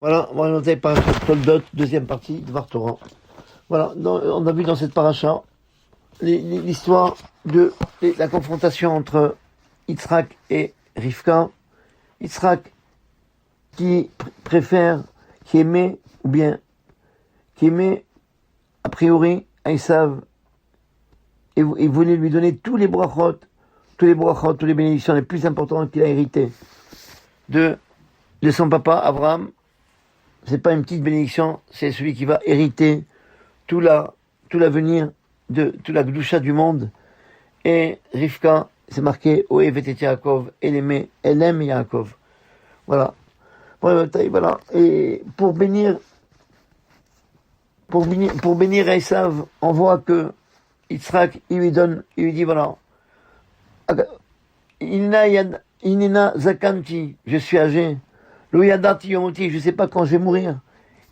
Voilà, on a parachat Toldot, deuxième partie, Dvar Torah. Voilà, on a vu dans cette paracha l'histoire de la confrontation entre Yitzhak et Rivka. Yitzhak qui préfère, qui aimait a priori Esav et voulait lui donner tous les brachot, toutes les bénédictions les plus importantes qu'il a héritées de son papa Abraham. C'est pas une petite bénédiction, c'est celui qui va hériter tout l'avenir de toute la gdusha du monde. Et Rivka, c'est marqué Ohevet et Yaakov, elle aime Yaakov. Voilà. Voilà. Et pour bénir Esav, on voit que Yitzhak, il lui dit voilà, Inena Zakanti, je suis âgé. Lo yadati yomoti, je ne sais pas quand je vais mourir.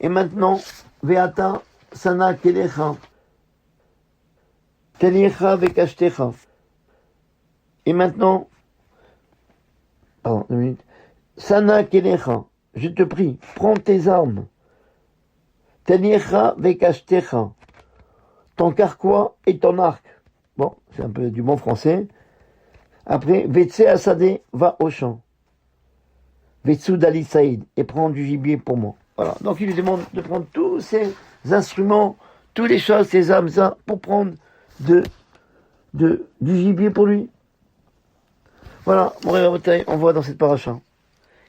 Et maintenant, Veata sana kelecha. Kelecha vekashtecha. Et maintenant, pardon, 2 minutes. Sana kelecha, je te prie, prends tes armes. Kelecha vekashtecha. Ton carquois et ton arc. Bon, c'est un peu du bon français. Après, Vetse Asade va au champ. Vetsud Ali Saïd, et prends du gibier pour moi. Voilà. Donc il lui demande de prendre tous ces instruments, toutes les choses, ces âmes, ça, pour prendre du gibier pour lui. Voilà, mon rêve, on voit dans cette paracha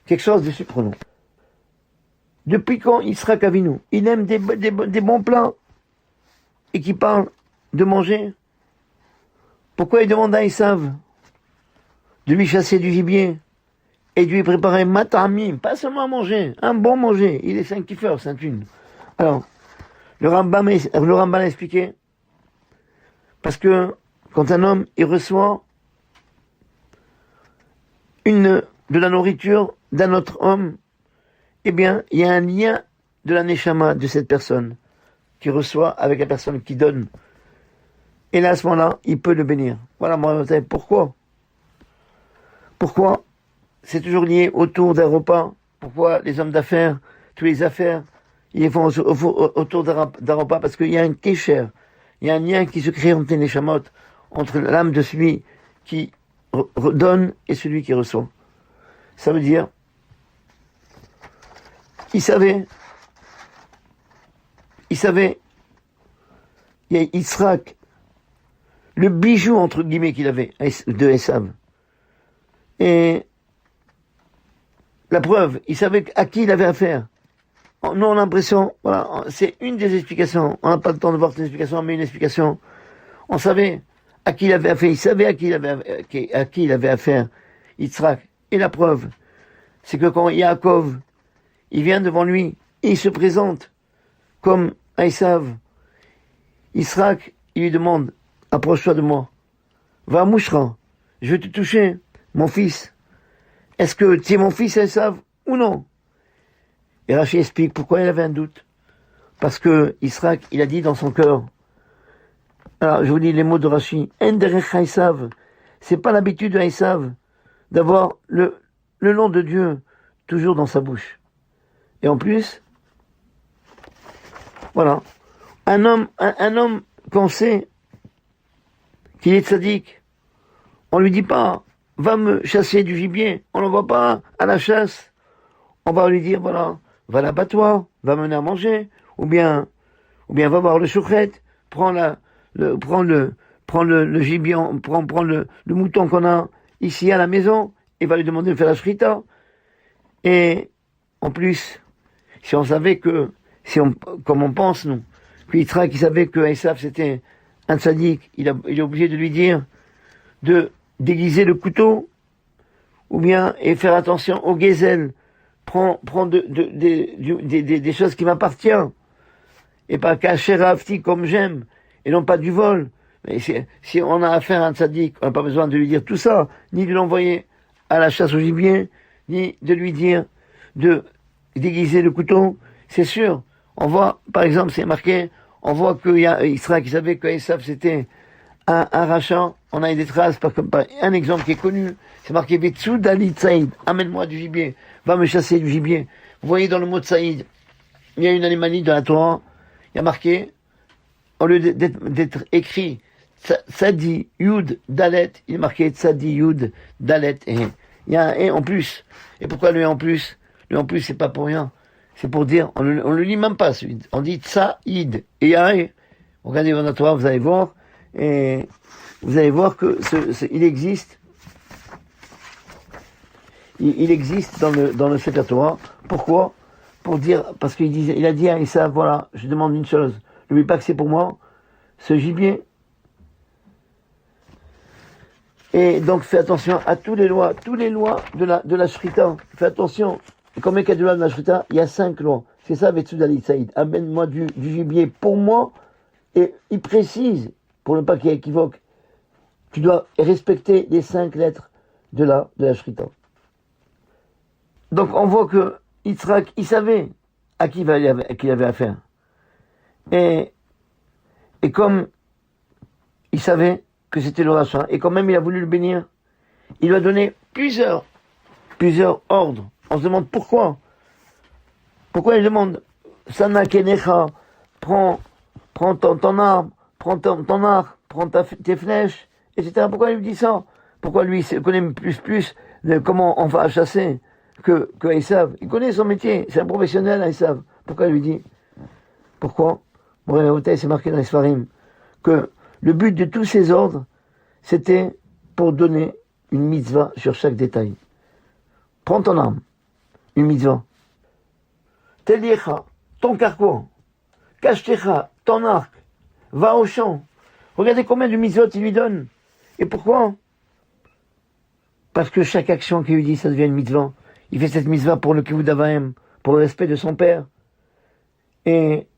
quelque chose de surprenant. Depuis quand Yitzhak Avinu, il aime des bons plats et qui parle de manger. Pourquoi il demande à Esav de lui chasser du gibier et de lui préparer matamim, pas seulement à manger, un bon manger. Il est 5 kiffeurs, c'est une. Alors, le Rambam a expliqué, parce que quand un homme, il reçoit de la nourriture d'un autre homme, eh bien, il y a un lien de la neshama de cette personne qui reçoit avec la personne qui donne. Et là, à ce moment-là, il peut le bénir. Voilà, moi, pourquoi c'est toujours lié autour d'un repas? Pourquoi les hommes d'affaires, toutes les affaires, ils font autour d'un repas? Parce qu'il y a un kécher, il y a un lien qui se crée entre les neshamot, entre l'âme de celui qui donne et celui qui reçoit. Ça veut dire, il savait, il y a Yitzhak, le bijou entre guillemets qu'il avait de Esav. Et la preuve, il savait à qui il avait affaire. Nous, on a l'impression, voilà, c'est une des explications. On n'a pas le temps de voir cette explication, mais une explication. On savait à qui il avait affaire. Il savait à qui il avait affaire, Yitzhak. Et la preuve, c'est que quand Yaakov, il vient devant lui, et il se présente comme Esav. Yitzhak, il lui demande, approche-toi de moi. Va à Mouchra, je vais te toucher, mon fils. Est-ce que tu es mon fils Esav ou non? Et Rashi explique pourquoi il avait un doute. Parce que Yitzhak, il a dit dans son cœur. Alors, je vous lis les mots de Rashi. Enderech Esav. C'est pas l'habitude de Esav d'avoir le nom de Dieu toujours dans sa bouche. Et en plus, voilà. Un homme qu'on sait qu'il est tzaddik, on lui dit pas, va me chasser du gibier. On l'envoie pas à la chasse. On va lui dire, voilà, va là-bas toi, va mener à manger, ou bien va voir le chouchet, prends le gibier, prends le mouton qu'on a ici à la maison, et va lui demander de faire la shrita. Et, en plus, si on savait comme on pense, nous, que Yitzhak, il savait que Esav c'était un tzaddik, il est obligé de lui dire de déguiser le couteau, ou bien, et faire attention au gazelle, prends des choses qui m'appartiennent, et pas cacher rafti comme j'aime, et non pas du vol. Mais si on a affaire à un tzaddik, on n'a pas besoin de lui dire tout ça, ni de l'envoyer à la chasse au gibier, ni de lui dire de déguiser le couteau. C'est sûr, on voit, par exemple, c'est marqué, on voit qu'il y a Israël qui savait que Esav c'était un rachat. On a des traces, par un exemple qui est connu, c'est marqué Vetsud Ali Tsaïd, amène-moi du gibier, va me chasser du gibier. Vous voyez dans le mot Tsaïd, il y a une anomalie dans la Torah, il y a marqué, au lieu d'être écrit Tzadi Yud Dalet, il est marqué Tzadi Yud Dalet et. Il y a un et en plus. Et pourquoi le et en plus? Le en plus, c'est pas pour rien. C'est pour dire, on le lit même pas, celui. On dit Tsaïd. Et il y a un et. Regardez dans la Torah, vous allez voir, et vous allez voir que il existe. Il existe dans le Sefer Torah. Pourquoi? Pour dire, parce il a dit à Esav, voilà, je demande une chose. N'oublie pas que c'est pour moi, ce gibier. Et donc, fais attention à toutes les lois de la Shrita. Fais attention. Et combien il y a de lois de la Shrita? Il y a 5 lois. C'est ça, Vetsudali Saïd. Amène-moi du gibier pour moi. Et il précise, pour ne pas qu'il y ait équivoque, tu dois respecter les 5 lettres de la Shrita. Donc, on voit que Yitzhak, il savait à qui il avait affaire. Et comme il savait que c'était le rachat, et quand même il a voulu le bénir, il lui a donné plusieurs ordres. On se demande pourquoi. Pourquoi il demande Sana Kenecha, prends ton arme, prends ton arc, prends tes flèches, etc. Pourquoi il lui dit ça? Pourquoi lui il connaît plus de comment on va chasser que Esav? Il connaît son métier, c'est un professionnel Esav. Pourquoi il lui dit? Pourquoi? Bon, c'est marqué dans les Sfarim que le but de tous ces ordres, c'était pour donner une mitzvah sur chaque détail. Prends ton arme, une mitzvah. Teliecha, ton carquois. Cachetecha, ton arc. Va au champ. Regardez combien de mitzvot il lui donne. Et pourquoi? Parce que chaque action qu'il lui dit, ça devient une mitzvah. Il fait cette mitzvah pour le kivud avaim, pour le respect de son père. Et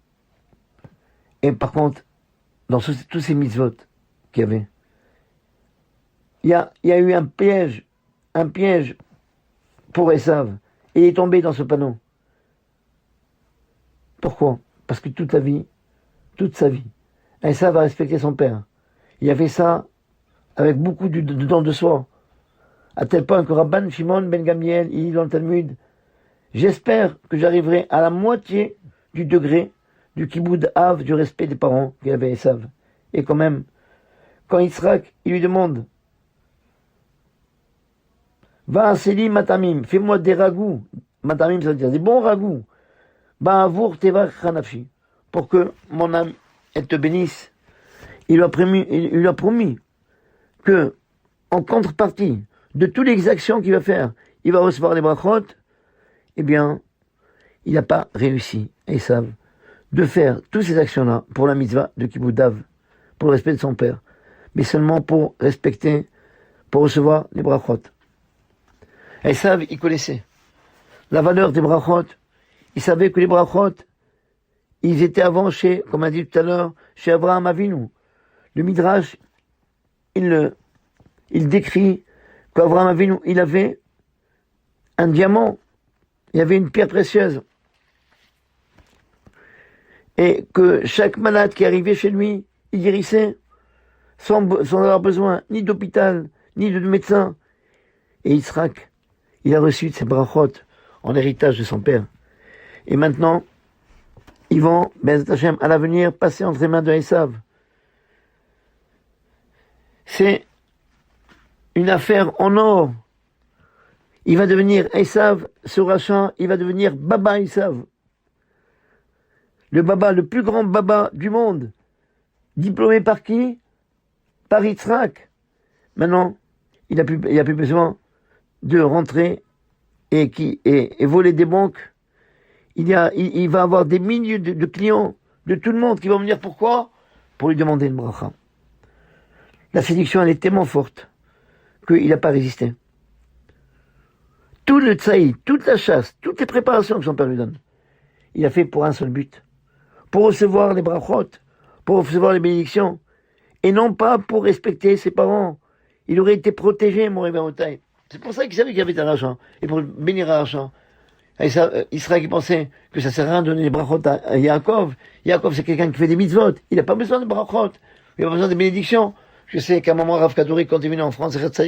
par contre, dans tous ces mitzvot qu'il y avait, il y a eu un piège pour Esav. Et il est tombé dans ce panneau. Pourquoi? Parce que toute sa vie, Esav a respecté son père. Il a fait ça avec beaucoup de don de soi. À tel point que Rabban Shimon ben Gamliel, il dit dans le Talmud, j'espère que j'arriverai à la moitié du degré du kiboud av, du respect des parents qu'il avait Esav. Et quand même, quand Yitzhak, il lui demande, va Seli matamim, fais-moi des ragoûts. Matamim, ça veut dire des bons ragoûts. Ba'avour tevach hanafshi, pour que mon âme, elle te bénisse. Il lui a promis que, en contrepartie de toutes les actions qu'il va faire, il va recevoir les brachot. Eh bien, il n'a pas réussi, Esav, de faire toutes ces actions-là pour la mitzvah de Kibbout Av, pour le respect de son père, mais seulement pour recevoir les brachot. Esav, il connaissait la valeur des brachot. Il savait que les brachot, ils étaient avant comme a dit tout à l'heure, chez Abraham Avinu. Le Midrash, il décrit qu'Abraham Avinu, il avait un diamant, il y avait une pierre précieuse. Et que chaque malade qui arrivait chez lui, il guérissait sans avoir besoin ni d'hôpital, ni de médecin. Et Yitzhak, il a reçu de ses brachot en héritage de son père. Et maintenant, ils vont, Bezat Hashem, à l'avenir, passer entre les mains de Esav. C'est une affaire en or. Il va devenir Esav, ce rachat, il va devenir Baba Esav. Le Baba, le plus grand Baba du monde. Diplômé par qui? Par Yitzhak. Maintenant, il n'a plus besoin de rentrer et voler des banques. Il va avoir des milliers de clients, de tout le monde qui vont venir. Pourquoi? Pour lui demander une bracha. La séduction, elle est tellement forte qu'il n'a pas résisté. Tout le tsaïd, toute la chasse, toutes les préparations que son père lui donne, il a fait pour un seul but. Pour recevoir les brachot, pour recevoir les bénédictions, et non pas pour respecter ses parents. Il aurait été protégé, mon réveil. C'est pour ça qu'il savait qu'il y avait un argent, et pour bénir un argent. Israël qui pensait que ça sert à rien de donner les brachot à Yaakov. Yaakov, c'est quelqu'un qui fait des mitzvot. Il n'a pas besoin de brachot. Il n'a pas besoin de bénédictions. Je sais qu'à un moment, Rav Kadouri, quand il venait en France, c'est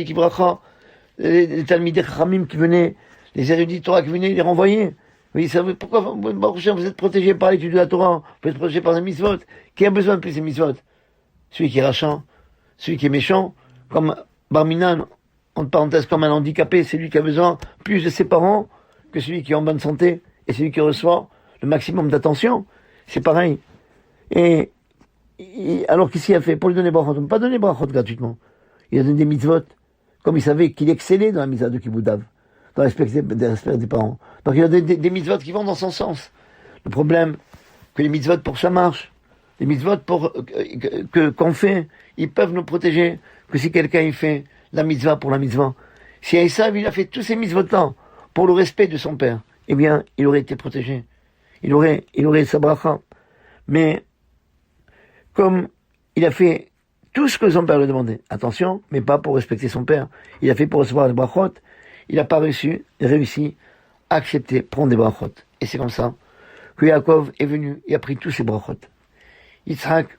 les Talmidei Chachamim qui venaient, les érudits Torah qui venaient, il les renvoyait. Oui, ça veut, pourquoi, Baruch Hashem, vous êtes protégé par l'étude de la Torah, vous êtes protégé par les mitzvot. Qui a besoin de plus des mitzvot? Celui qui est rachant, celui qui est méchant, comme Barminan, entre parenthèses, comme un handicapé, c'est lui qui a besoin plus de ses parents que celui qui est en bonne santé et celui qui reçoit le maximum d'attention. C'est pareil. Alors qu'est-ce qu'il a fait pour lui donner brachot? On ne peut pas donner brachot gratuitement. Il a donné des mitzvot, comme il savait qu'il excellait dans la mitzvah de Kiboudav, dans le respect des parents. Donc il a des mitzvot qui vont dans son sens. Le problème, que les mitzvot pour que ça marche, les mitzvot qu'on fait, ils peuvent nous protéger que si quelqu'un il fait la mitzvah pour la mitzvah. Si Esav il a fait tous ces mitzvot-là pour le respect de son père, eh bien, il aurait été protégé. Il aurait sa bracha. Mais, comme il a fait tout ce que son père lui demandait, attention, mais pas pour respecter son père. Il a fait pour recevoir les brachot. Il n'a pas réussi à accepter, prendre des brachot. Et c'est comme ça que Yaakov est venu et a pris tous ses brachot. Yitzhak,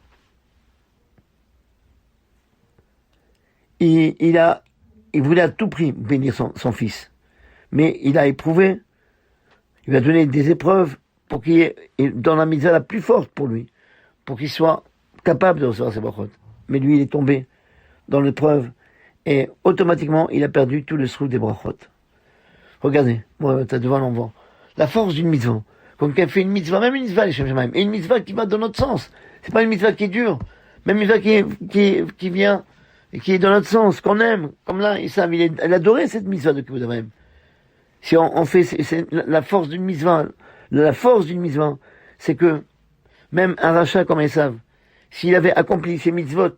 il voulait à tout prix bénir son fils. Mais il a éprouvé, il lui a donné des épreuves pour qu'il ait, dans la mitzvah la plus forte pour lui, pour qu'il soit capable de recevoir ses brachot. Mais lui, il est tombé dans l'épreuve et automatiquement, il a perdu tout le srouf des brachot. Regardez, moi, t'as devant l'envoi. La force d'une mitzvah. Quand quelqu'un fait une mitzvah, même une mitzvah, et une mitzvah qui va dans notre sens. C'est pas une mitzvah qui est dure. Même une mitzvah qui vient, et qui est dans notre sens, qu'on aime. Comme là, il adorait cette mitzvah de Kiboudav Haim. Si on fait, c'est la force d'une mitzvah. La force d'une mitzvah, c'est que, même un rachat comme Esav, s'il avait accompli ses mitzvot,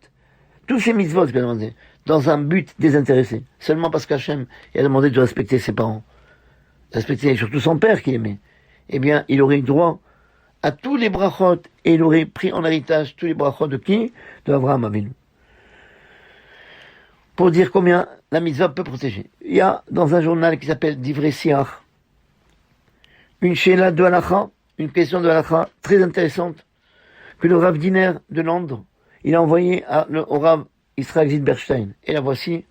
tous ces mitzvot, bien demandé, dans un but désintéressé, seulement parce qu'Hachem il a demandé de respecter ses parents, respecter surtout son père qu'il aimait, eh bien, il aurait eu droit à tous les brachot, et il aurait pris en héritage tous les brachot de qui? De Avraham Avinu. Pour dire combien la mitzvah peut protéger. Il y a dans un journal qui s'appelle Divrei Siach, une sheila de halakha, une question de halakha très intéressante, que le Rav Diner de Londres, il a envoyé au Rav Israël Zilberstein. Et la voici.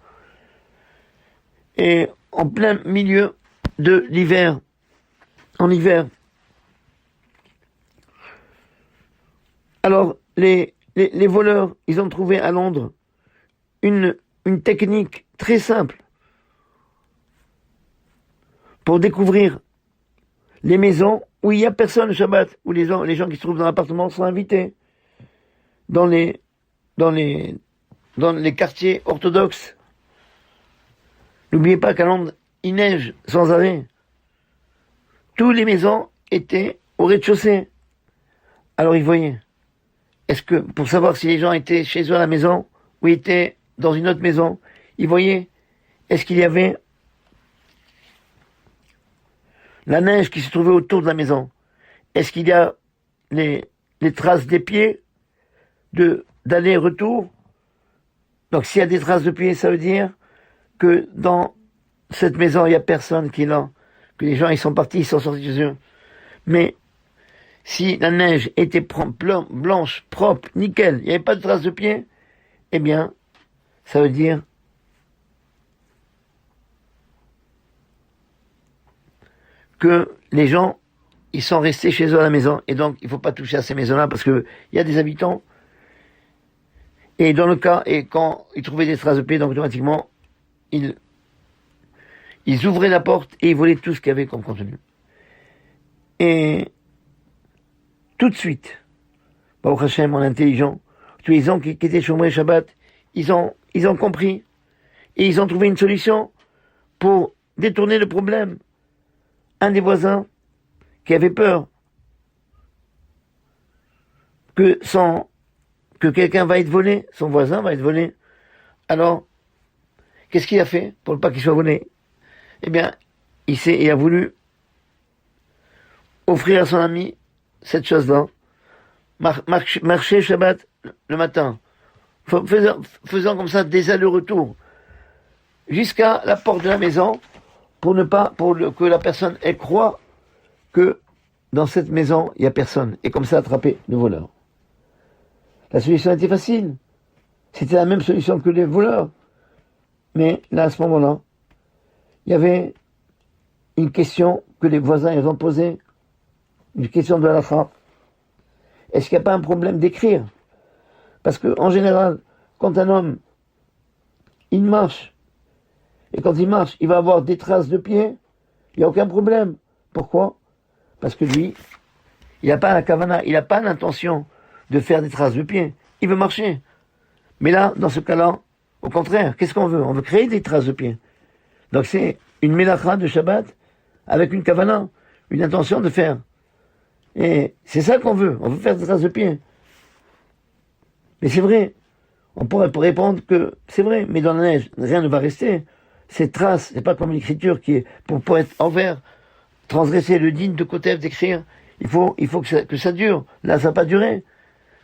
Et en plein milieu de l'hiver, en hiver, alors les voleurs, ils ont trouvé à Londres une technique très simple pour découvrir les maisons où il n'y a personne le Shabbat, où les gens qui se trouvent dans l'appartement sont invités dans les quartiers orthodoxes. N'oubliez pas qu'à Londres, il neige sans arrêt. Toutes les maisons étaient au rez-de-chaussée. Alors ils voyaient. Est-ce que, pour savoir si les gens étaient chez eux à la maison, ou étaient dans une autre maison, ils voyaient, est-ce qu'il y avait la neige qui se trouvait autour de la maison? Est-ce qu'il y a les traces des pieds d'aller-retour? Donc s'il y a des traces de pieds, ça veut dire que dans cette maison, il n'y a personne qui est là, que les gens ils sont partis, ils sont sortis de chez eux. Mais si la neige était blanche, propre, nickel, il n'y avait pas de traces de pieds, eh bien, ça veut dire que les gens, ils sont restés chez eux à la maison, et donc il ne faut pas toucher à ces maisons-là, parce que il y a des habitants, et dans le cas, et quand ils trouvaient des traces de pieds, donc automatiquement, ils ouvraient la porte, et ils volaient tout ce qu'il y avait comme contenu. Et tout de suite, Baruch Hashem, en intelligent, tous les gens qui étaient Shomrei Shabbat, ils ont compris, et ils ont trouvé une solution pour détourner le problème. Un des voisins qui avait peur que quelqu'un va être volé, son voisin va être volé. Alors, qu'est-ce qu'il a fait pour ne pas qu'il soit volé? Eh bien, il a voulu offrir à son ami cette chose-là, marcher Shabbat le matin, faisant comme ça des allers-retours jusqu'à la porte de la maison pour que la personne elle croit que dans cette maison il y a personne et comme ça attraper le voleur. La solution était facile, c'était la même solution que les voleurs, mais là à ce moment-là il y avait une question que les voisins ils ont posé une question de halakha. Est-ce qu'il n'y a pas un problème d'écrire? Parce que en général, quand un homme il marche, et quand il marche, il va avoir des traces de pieds, il n'y a aucun problème. Pourquoi? Parce que lui, il n'a pas la kavana, il n'a pas l'intention de faire des traces de pieds. Il veut marcher. Mais là, dans ce cas-là, au contraire, qu'est-ce qu'on veut? On veut créer des traces de pieds. Donc c'est une mélacha de Shabbat avec une kavana, une intention de faire. Et c'est ça qu'on veut. On veut faire des traces de pieds. Mais c'est vrai. On pourrait répondre que c'est vrai, mais dans la neige, rien ne va rester. Ces traces, c'est pas comme l'écriture qui est, pour être envers, transgresser le digne de Kotev d'écrire, il faut que ça dure. Là, ça va pas durer.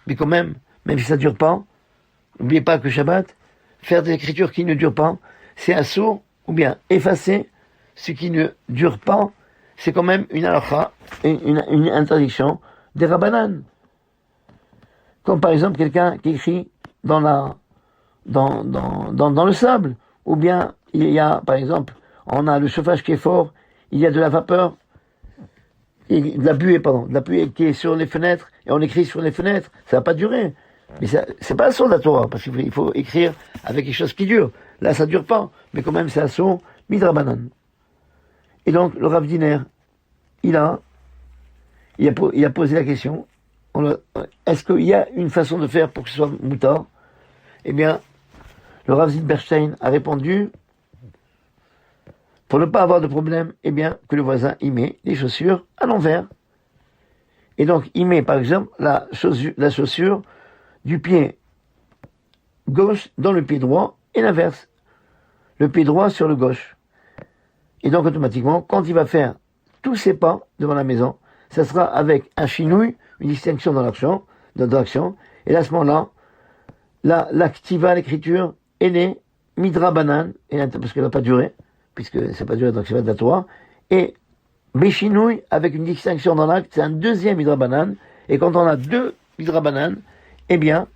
Mais quand même si ça dure pas, n'oubliez pas que Shabbat, faire des écritures qui ne durent pas, c'est assourd, ou bien effacer ce qui ne dure pas, c'est quand même une halakha, une interdiction des rabbanan. Comme par exemple quelqu'un qui écrit dans le sable, ou bien il y a, par exemple, on a le chauffage qui est fort, il y a de la vapeur, et de la buée qui est sur les fenêtres, et on écrit sur les fenêtres, ça va pas durer. Mais c'est pas assaut de la Torah, parce qu'il faut écrire avec quelque chose qui dure. Là, ça dure pas, mais quand même, c'est assaut midrabanan. Et donc, le Rav Diner, il a posé la question, est-ce qu'il y a une façon de faire pour que ce soit moutard? Eh bien, le Rav Zilberstein a répondu, pour ne pas avoir de problème, eh bien, que le voisin y met les chaussures à l'envers. Et donc, il met, par exemple, la chaussure du pied gauche dans le pied droit et l'inverse. Le pied droit sur le gauche. Et donc, automatiquement, quand il va faire tous ses pas devant la maison, ça sera avec un chinouille, une distinction dans l'action, et là, à ce moment-là, l'activa, l'écriture, est née, midra banane, parce qu'elle va pas durer, puisque c'est pas duré, donc c'est pas de la Torah, et béchinouille, avec une distinction dans l'acte, c'est un deuxième midra banane, et quand on a deux midra bananes, eh bien,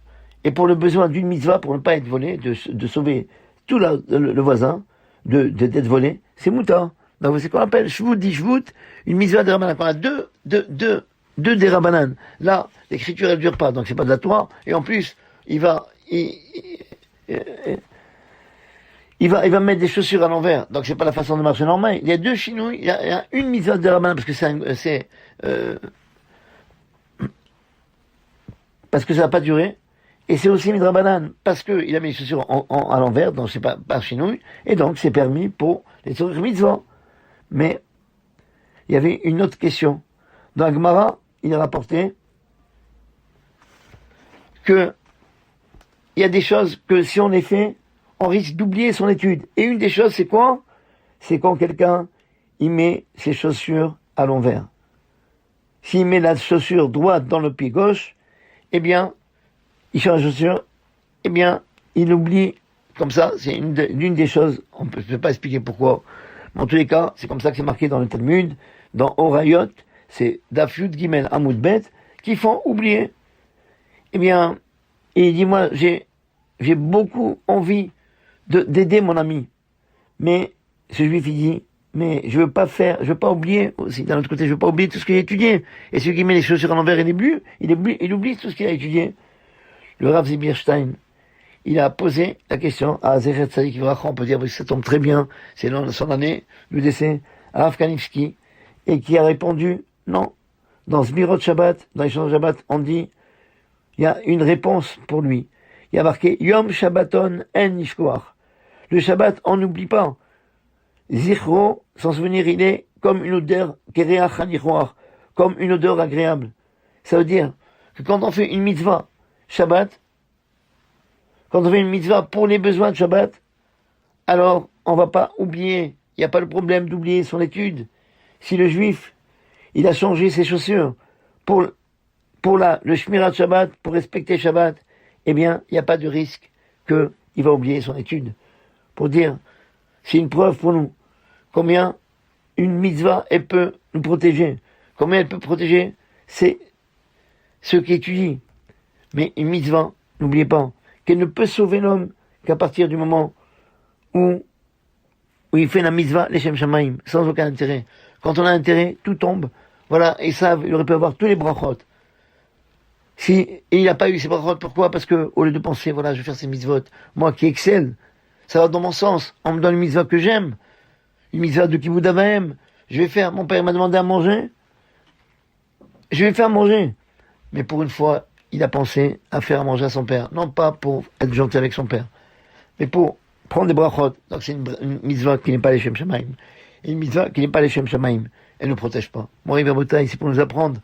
et pour le besoin d'une mitzvah, pour ne pas être volé, de sauver tout le voisin, d'être volé, c'est mouta. Donc c'est ce qu'on appelle shvut di shvut, une mitzvah de Rabbanan. Quand on a deux des Rabbanan, là, l'écriture elle dure pas, donc c'est pas de la Torah, et en plus, il va mettre des chaussures à l'envers, donc c'est pas la façon de marcher normale. Il y a deux chinouilles, il y a une mitzvah de Rabbanan, parce que ça va pas durer, et c'est aussi midrabanan, parce que il a mis les chaussures à l'envers, donc c'est pas par chinouille, et donc c'est permis pour les tzorich mitzvah. Mais il y avait une autre question. Dans la Gemara, il est rapporté que il y a des choses que si on les fait, on risque d'oublier son étude. Et une des choses, c'est quoi? C'est quand quelqu'un, il met ses chaussures à l'envers. S'il met la chaussure droite dans le pied gauche, eh bien, il change de chaussure, eh bien, il oublie, comme ça, c'est une des choses, on ne peut pas expliquer pourquoi, mais en tous les cas, c'est comme ça que c'est marqué dans le Talmud, dans Orayot, c'est Daf Yud Gimel Amud Bet, qui font oublier. Eh bien, et il dit, moi, j'ai beaucoup envie d'aider mon ami, mais ce juif, il dit, mais je veux pas oublier aussi, d'un autre côté, je veux pas oublier tout ce qu'il a étudié. Et celui qui met les chaussures à l'envers, il oublie tout ce qu'il a étudié. Le Rav Zilberstein, il a posé la question à Zechet Tzadik Livracha, on peut dire que ça tombe très bien, c'est son année, le décès, à Rav Kanivski, et qui a répondu, non. Dans Zmirot Shabbat, dans les chants de Shabbat, on dit, il y a une réponse pour lui. Il y a marqué, Yom Shabbaton en Nishkoach. Le Shabbat, on n'oublie pas. Zichro, sans souvenir, il est comme une odeur, Kereach HaNichoach, comme une odeur agréable. Ça veut dire que quand on fait une mitzvah, Shabbat, quand on fait une mitzvah pour les besoins de Shabbat, alors on va pas oublier, il n'y a pas le problème d'oublier son étude. Si le juif, il a changé ses chaussures pour le Shmirat Shabbat, pour respecter Shabbat, eh bien, il n'y a pas de risque qu'il va oublier son étude. Pour dire, c'est une preuve pour nous, combien une mitzvah, elle peut nous protéger. Combien elle peut protéger, c'est ceux qui étudient. Mais une mitzvah, n'oubliez pas, qu'elle ne peut sauver l'homme qu'à partir du moment où il fait la mitzvah, l'Eshem Shamaim, sans aucun intérêt. Quand on a intérêt, tout tombe. Voilà, Esav, il aurait pu avoir tous les brachot. Et il n'a pas eu ces brachot, pourquoi? Parce que, au lieu de penser, voilà, je vais faire ces mitzvot, moi qui excelle, ça va dans mon sens, on me donne une mitzvah que j'aime, une mitzvah de Kibbout Avaim, je vais faire, mon père m'a demandé à manger, je vais faire manger. Mais pour une fois, il a pensé à faire à manger à son père, non pas pour être gentil avec son père, mais pour prendre des brachot. Donc c'est une mitzvah qui n'est pas les Shem Shamaim. Et une mitzvah qui n'est pas les Shem Shamaim. Elle ne nous protège pas. Mori Verbotaï, c'est pour nous apprendre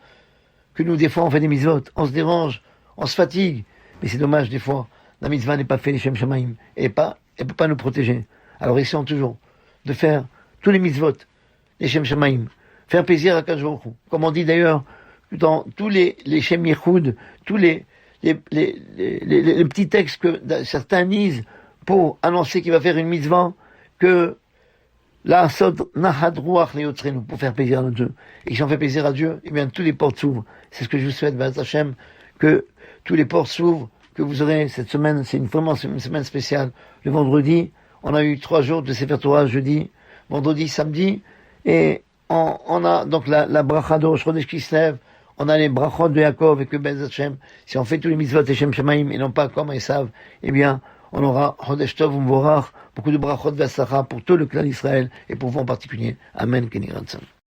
que nous, des fois, on fait des mitzvot, on se dérange, on se fatigue. Mais c'est dommage, des fois, la mitzvah n'est pas faite les Shem Shamaim. Elle peut pas nous protéger. Alors essayons toujours de faire tous les mitzvot, les Shem Shamaim. Faire plaisir à Kadosh Baruch Hu. Comme on dit d'ailleurs, dans tous les Shem Yehoud, tous les petits textes que certains lisent pour annoncer qu'il va faire une mitzvah, que la sod nahad ruach leyotzrenu, pour faire plaisir à Dieu. Et si on fait plaisir à Dieu, eh bien, toutes les portes s'ouvrent. C'est ce que je vous souhaite, Béat Hashem, que tous les portes s'ouvrent, que vous aurez cette semaine, vraiment une semaine spéciale. Le vendredi, on a eu 3 jours de Sefer Torah, jeudi, vendredi, samedi, et on a donc la bracha de Rosh Chodesh Kislev, on a les brachot de Yaakov, et que Béat Hashem, si on fait tous les mitzvot et Shem Shamaim, et non pas comme Esav, eh bien, on aura Chodesh Tov Umvorach, beaucoup de brachot v'atzlacha pour tout le clan d'Israël et pour vous en particulier. Amen, Kenny Ransom.